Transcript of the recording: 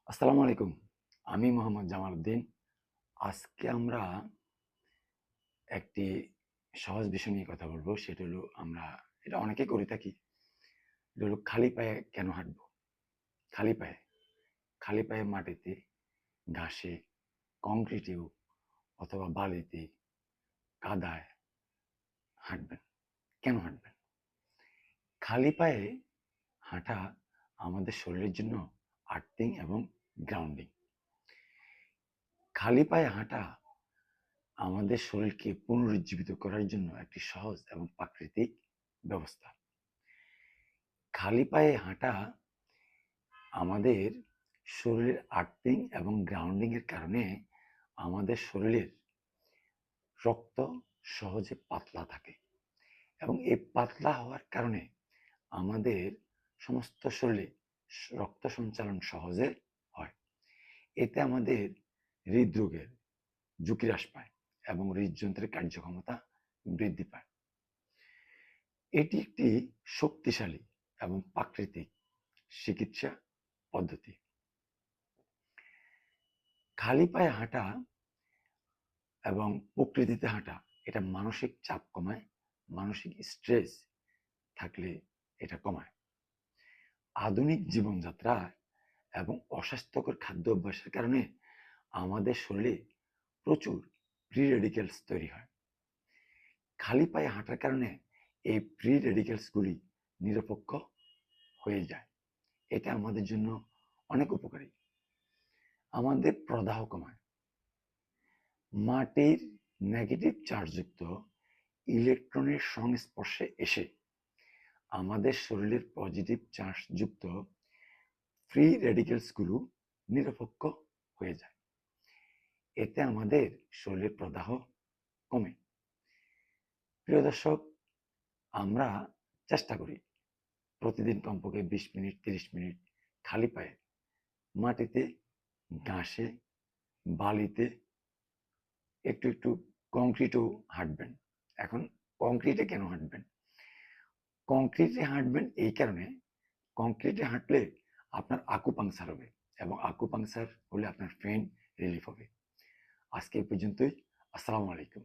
আসসালামু আলাইকুম। আমি মোহাম্মদ জামাল উদ্দিন। আজকে আমরা একটি সহজ বিষয় নিয়ে কথা বলব। সেটা হলো আমরা এটা অনেকেই করে থাকি। এটা হলো খালি পায়ে কেন হাঁটবো? খালি পায়ে। খালি পায়ে মাটিতে, ঘাসে, কংক্রিটেও অথবা বালিতে, কাদায় হাঁটবেন। কেন হাঁটবেন? খালি পায়ে হাঁটা আমাদের শরীরের জন্য আর্থিং এবং গ্রাউন্ডিং। খালি পায়ে হাঁটা আমাদের শরীরকে পুনরুজ্জীবিত করার জন্য একটি সহজ এবং প্রাকৃতিক ব্যবস্থা। খালি পায়ে হাঁটা আমাদের শরীরের আর্থিং এবং গ্রাউন্ডিং এর কারণে আমাদের শরীরের রক্ত সহজে পাতলা থাকে এবং এই পাতলা হওয়ার কারণে আমাদের সমস্ত শরীরে রক্ত সঞ্চালন সহজে হয়। এতে আমাদের হৃদরোগের ঝুঁকি হ্রাস পায় এবং হৃদযন্ত্রের কার্যক্ষমতা বৃদ্ধি পায়। এটি একটি শক্তিশালী এবং প্রাকৃতিক চিকিৎসা পদ্ধতি। খালি পায়ে হাঁটা এবং প্রকৃতিতে হাঁটা এটা মানসিক চাপ কমায়, মানসিক স্ট্রেস থাকলে এটা কমায়। আধুনিক জীবনযাত্রা এবং অস্বাস্থ্যকর খাদ্য অভ্যাসের কারণে আমাদের শরীরে প্রচুর ফ্রি রেডিক্যালস তৈরি হয়। খালি পায়ে হাঁটার কারণে এই ফ্রি রেডিক্যালসগুলি নিরপেক্ষ হয়ে যায়। এটা আমাদের জন্য অনেক উপকারী। আমাদের প্রদাহ কমায়। মাটির নেগেটিভ চার্জযুক্ত ইলেকট্রনের সংস্পর্শে এসে আমাদের শরীরের পজিটিভ চার্জযুক্ত ফ্রি রেডিক্যালসগুলো নিরপেক্ষ হয়ে যায়। এতে আমাদের শরীরের প্রদাহ কমে। প্রিয় দর্শক, আমরা চেষ্টা করি প্রতিদিন কমপক্ষে 20 মিনিট 30 মিনিট খালি পায়ে মাটিতে, ঘাসে, বালিতে, একটু একটু কংক্রিটেও হাঁটবেন। এখন কংক্রিটে কেন হাঁটবেন? কংক্রিটে হাঁটবেন এই কারণে, কংক্রিটে হাঁটলে আপনার আকুপাংচার হবে এবং আকুপাংচার হলে আপনার পেইন রিলিফ হবে। আজকে এই পর্যন্তই। আসসালামু আলাইকুম।